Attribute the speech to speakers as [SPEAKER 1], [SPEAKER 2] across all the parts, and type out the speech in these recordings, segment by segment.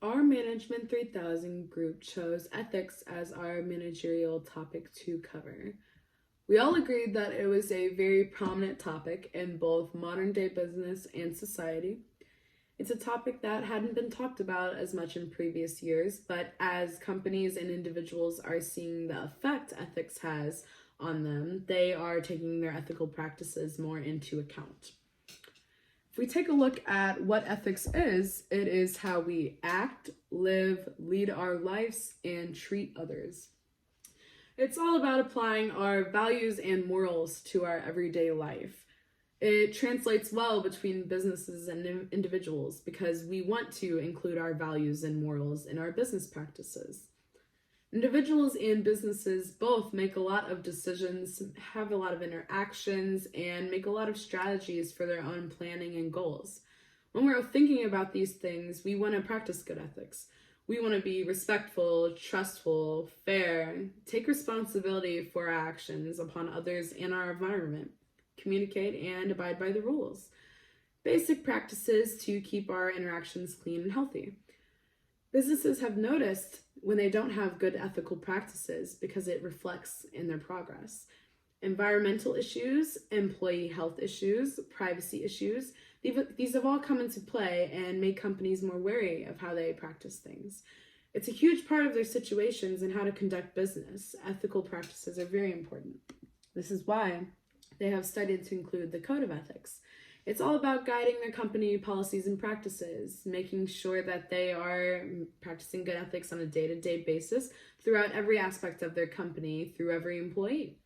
[SPEAKER 1] Our Management 3000 group chose ethics as our managerial topic to cover. We all agreed that it was a very prominent topic in both modern day business and society. It's a topic that hadn't been talked about as much in previous years, but as companies and individuals are seeing the effect ethics has on them, they are taking their ethical practices more into account. If we take a look at what ethics is, it is how we act, live, lead our lives, and treat others. It's all about applying our values and morals to our everyday life. It translates well between businesses and individuals because we want to include our values and morals in our business practices. Individuals and businesses both make a lot of decisions, have a lot of interactions, and make a lot of strategies for their own planning and goals. When we're thinking about these things, we want to practice good ethics. We want to be respectful, trustful, fair, take responsibility for our actions upon others and our environment, communicate and abide by the rules. Basic practices to keep our interactions clean and healthy. Businesses have noticed when they don't have good ethical practices because it reflects in their progress. Environmental issues, employee health issues, privacy issues, these have all come into play and made companies more wary of how they practice things. It's a huge part of their situations and how to conduct business. Ethical practices are very important. This is why they have studied to include the Code of Ethics. It's all about guiding their company policies and practices, making sure that they are practicing good ethics on a day-to-day basis throughout every aspect of their company, through every employee.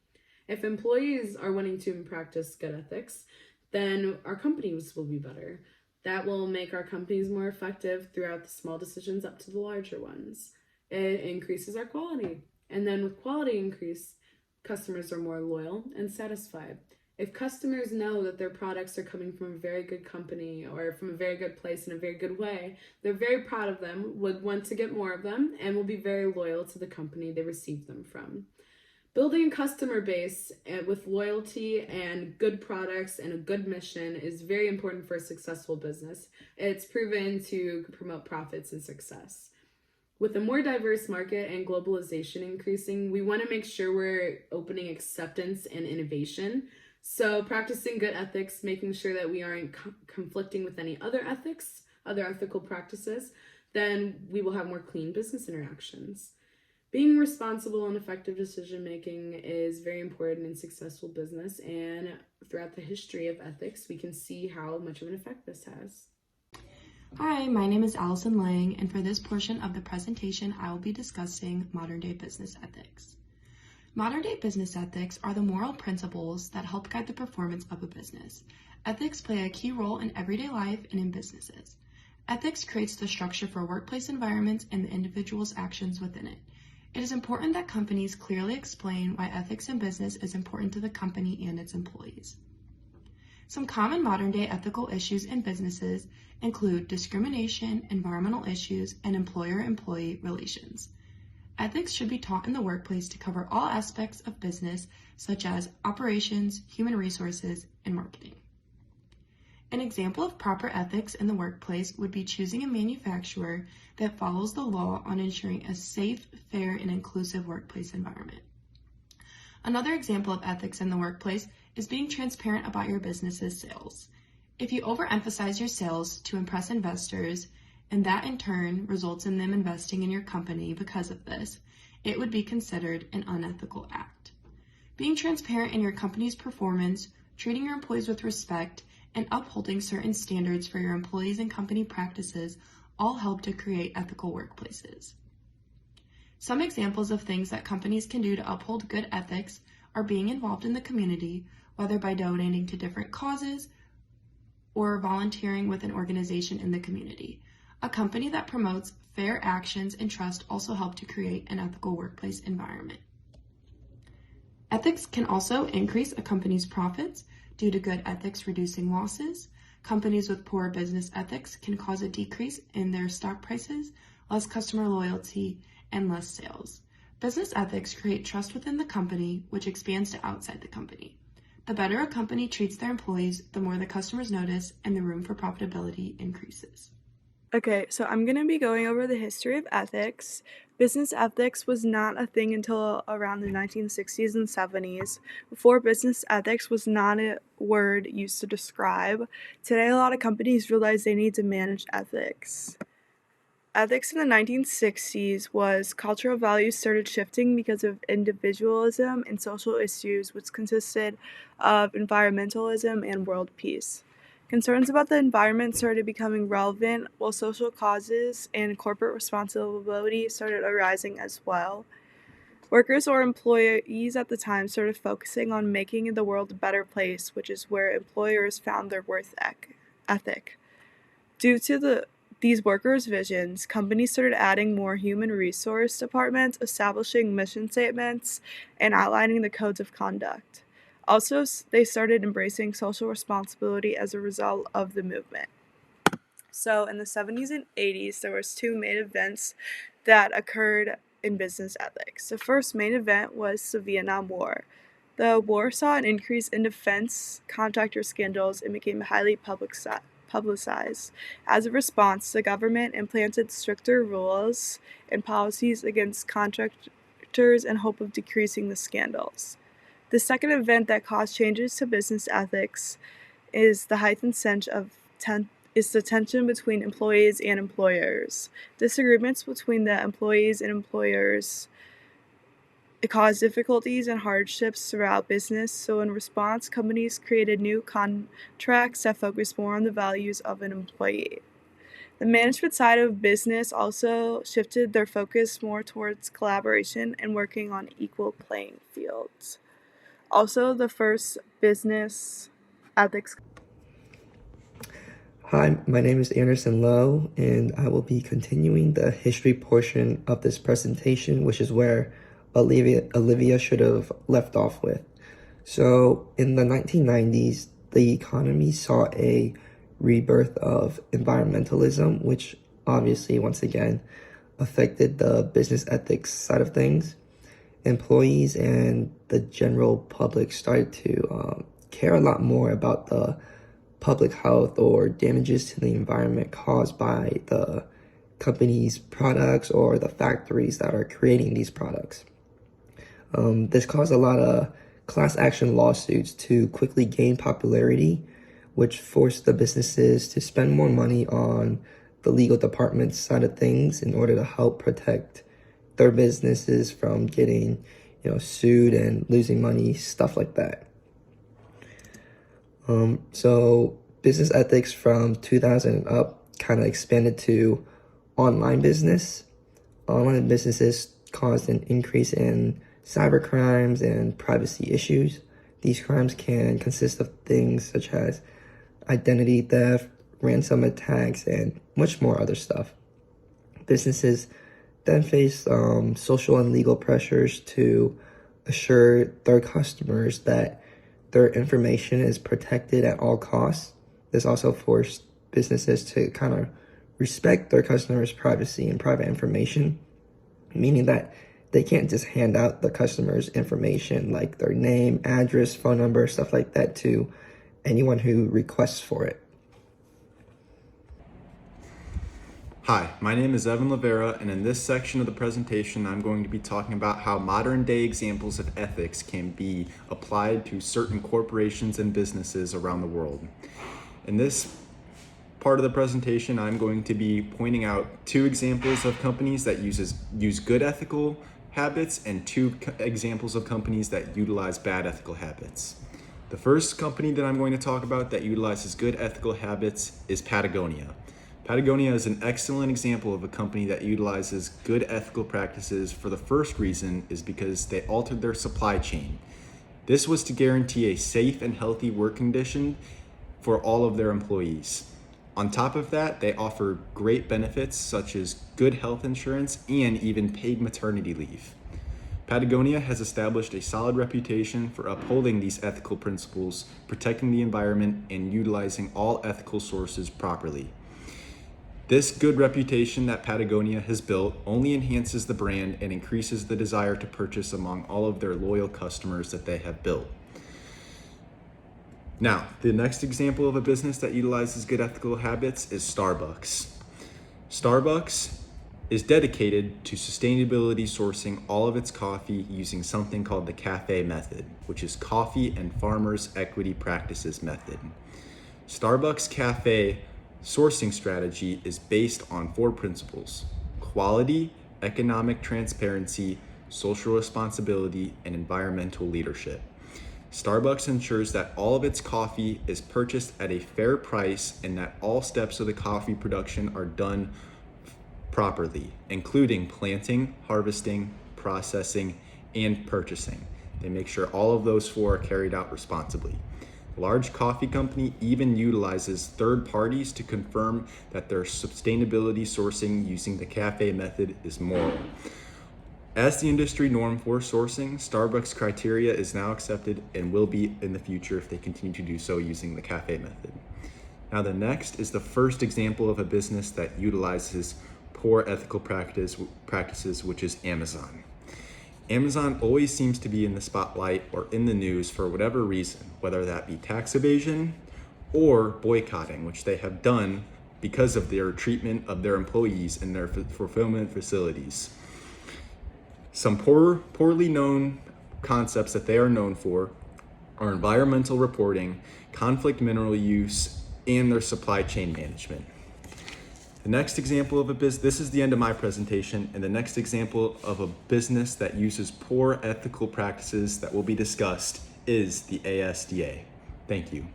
[SPEAKER 1] If employees are wanting to practice good ethics, then our companies will be better. That will make our companies more effective throughout the small decisions up to the larger ones. It increases our quality. And then with quality increase, customers are more loyal and satisfied. If customers know that their products are coming from a very good company or from a very good place in a very good way, they're very proud of them, would want to get more of them, and will be very loyal to the company they receive them from. Building a customer base with loyalty and good products and a good mission is very important for a successful business. It's proven to promote profits and success. With a more diverse market and globalization increasing, we want to make sure we're opening acceptance and innovation. So practicing good ethics, making sure that we aren't conflicting with any other ethics, other ethical practices, then we will have more clean business interactions. Being responsible and effective decision-making is very important in successful business, and throughout the history of ethics, we can see how much of an effect this has.
[SPEAKER 2] Hi, my name is Allison Lang, and for this portion of the presentation, I will be discussing modern-day business ethics. Modern-day business ethics are the moral principles that help guide the performance of a business. Ethics play a key role in everyday life and in businesses. Ethics creates the structure for workplace environments and the individual's actions within it. It is important that companies clearly explain why ethics in business is important to the company and its employees. Some common modern-day ethical issues in businesses include discrimination, environmental issues, and employer-employee relations. Ethics should be taught in the workplace to cover all aspects of business, such as operations, human resources, and marketing. An example of proper ethics in the workplace would be choosing a manufacturer that follows the law on ensuring a safe, fair, and inclusive workplace environment. Another example of ethics in the workplace is being transparent about your business's sales. If you overemphasize your sales to impress investors, and that in turn results in them investing in your company because of this, it would be considered an unethical act. Being transparent in your company's performance, treating your employees with respect, and upholding certain standards for your employees and company practices all help to create ethical workplaces. Some examples of things that companies can do to uphold good ethics are being involved in the community, whether by donating to different causes or volunteering with an organization in the community. A company that promotes fair actions and trust also help to create an ethical workplace environment. Ethics can also increase a company's profits due to good ethics reducing losses. Companies with poor business ethics can cause a decrease in their stock prices, less customer loyalty, and less sales. Business ethics create trust within the company, which expands to outside the company. The better a company treats their employees, the more the customers notice, and the room for profitability increases.
[SPEAKER 3] Okay, so I'm going to be going over the history of ethics. Business ethics was not a thing until around the 1960s and 70s. Before, business ethics was not a word used to describe. Today, a lot of companies realize they need to manage ethics. Ethics in the 1960s was cultural values started shifting because of individualism and social issues, which consisted of environmentalism and world peace. Concerns about the environment started becoming relevant, while social causes and corporate responsibility started arising as well. Workers or employees at the time started focusing on making the world a better place, which is where employers found their ethic. Due to these workers' visions, companies started adding more human resource departments, establishing mission statements, and outlining the codes of conduct. Also, they started embracing social responsibility as a result of the movement. So, in the 70s and 80s, there was two main events that occurred in business ethics. The first main event was the Vietnam War. The war saw an increase in defense contractor scandals and became highly publicized. As a response, the government implemented stricter rules and policies against contractors in hope of decreasing the scandals. The second event that caused changes to business ethics is the heightened sense of is the tension between employees and employers. Disagreements between the employees and employers it caused difficulties and hardships throughout business, so in response, companies created new contracts that focused more on the values of an employee. The management side of business also shifted their focus more towards collaboration and working on equal playing fields. Also, the first business ethics.
[SPEAKER 4] Hi, my name is Anderson Lowe, and I will be continuing the history portion of this presentation, which is where Olivia should have left off with. So, in the 1990s, the economy saw a rebirth of environmentalism, which obviously, once again, affected the business ethics side of things. Employees and the general public started to care a lot more about the public health or damages to the environment caused by the company's products or the factories that are creating these products. This caused a lot of class action lawsuits to quickly gain popularity, which forced the businesses to spend more money on the legal department side of things in order to help protect their businesses from getting, sued and losing money, stuff like that. So business ethics from 2000 and up kind of expanded to online business. Online businesses caused an increase in cyber crimes and privacy issues. These crimes can consist of things such as identity theft, ransom attacks, and much more other stuff. Businesses then face social and legal pressures to assure their customers that their information is protected at all costs. This also forced businesses to kind of respect their customers' privacy and private information, meaning that they can't just hand out the customer's information like their name, address, phone number, stuff like that to anyone who requests for it.
[SPEAKER 5] Hi, my name is Evan Lavera, and in this section of the presentation, I'm going to be talking about how modern-day examples of ethics can be applied to certain corporations and businesses around the world. In this part of the presentation, I'm going to be pointing out two examples of companies that use good ethical habits and two examples of companies that utilize bad ethical habits. The first company that I'm going to talk about that utilizes good ethical habits is Patagonia. Patagonia is an excellent example of a company that utilizes good ethical practices for the first reason is because they altered their supply chain. This was to guarantee a safe and healthy work condition for all of their employees. On top of that, they offer great benefits such as good health insurance and even paid maternity leave. Patagonia has established a solid reputation for upholding these ethical principles, protecting the environment, and utilizing all ethical sources properly. This good reputation that Patagonia has built only enhances the brand and increases the desire to purchase among all of their loyal customers that they have built. Now, the next example of a business that utilizes good ethical habits is Starbucks. Starbucks is dedicated to sustainability sourcing all of its coffee using something called the CAFE method, which is Coffee and Farmers Equity Practices method. Starbucks CAFE sourcing strategy is based on 4 principles: quality, economic transparency, social responsibility, and environmental leadership. Starbucks ensures that all of its coffee is purchased at a fair price and that all steps of the coffee production are done properly, including planting, harvesting, processing, and purchasing. They make sure all of those 4 are carried out responsibly. A large coffee company even utilizes third parties to confirm that their sustainability sourcing using the CAFE method is moral. As the industry norm for sourcing, Starbucks criteria is now accepted and will be in the future if they continue to do so using the CAFE method. Now the next is the first example of a business that utilizes poor ethical practices, which is Amazon. Amazon always seems to be in the spotlight or in the news for whatever reason, whether that be tax evasion or boycotting, which they have done because of their treatment of their employees in their fulfillment facilities. Some poorly known concepts that they are known for are environmental reporting, conflict mineral use, and their supply chain management. The next example of a business, this is the end of my presentation, and the next example of a business that uses poor ethical practices that will be discussed is the ASDA. Thank you.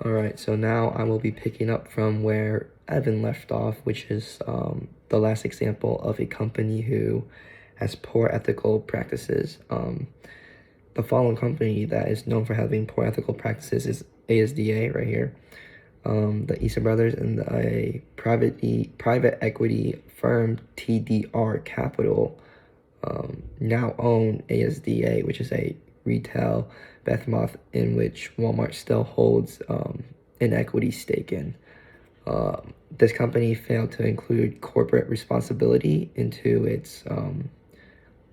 [SPEAKER 4] All right, so now I will be picking up from where Evan left off, which is the last example of a company who has poor ethical practices. The following company that is known for having poor ethical practices is ASDA right here. The Issa brothers and a private equity firm, TDR Capital, now own ASDA, which is a retail behemoth in which Walmart still holds an equity stake in. This company failed to include corporate responsibility into its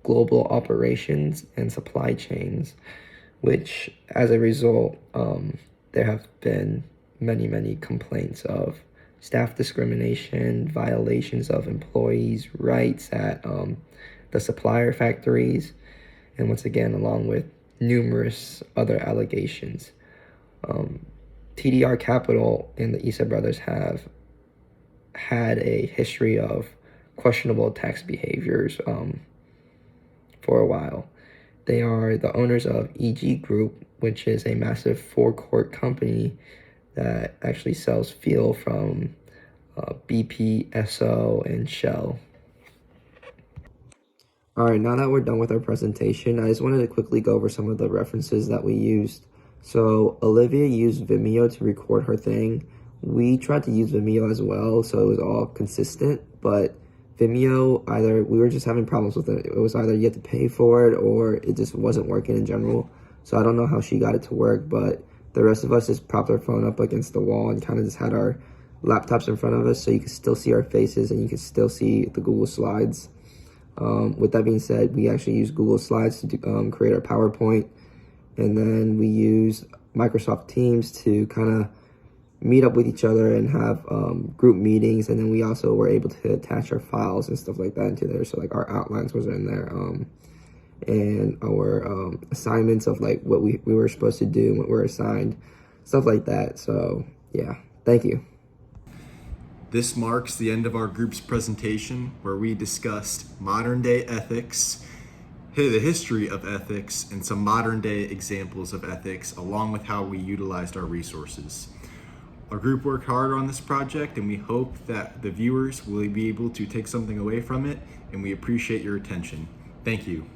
[SPEAKER 4] global operations and supply chains, which as a result, there have been many complaints of staff discrimination, violations of employees' rights at the supplier factories, and once again, along with numerous other allegations. TDR Capital and the Issa brothers have had a history of questionable tax behaviors for a while. They are the owners of EG Group, which is a massive forecourt company that actually sells fuel from BP, Esso, and Shell. All right, now that we're done with our presentation, I just wanted to quickly go over some of the references that we used. So Olivia used Vimeo to record her thing. We tried to use Vimeo as well, so it was all consistent, but Vimeo, we were just having problems with it. It was either you had to pay for it or it just wasn't working in general. So I don't know how she got it to work, but the rest of us just propped our phone up against the wall and kind of just had our laptops in front of us so you could still see our faces and you could still see the Google Slides. With that being said, we actually use Google Slides to create our PowerPoint, and then we use Microsoft Teams to kind of meet up with each other and have group meetings, and then we also were able to attach our files and stuff like that into there. So like our outlines was in there, and our assignments of like what we were supposed to do and what we're assigned, stuff like that. So yeah, thank you.
[SPEAKER 5] This marks the end of our group's presentation, where we discussed modern day ethics, the history of ethics, and some modern day examples of ethics, along with how we utilized our resources. Our group worked hard on this project, and we hope that the viewers will be able to take something away from it, and we appreciate your attention. Thank you.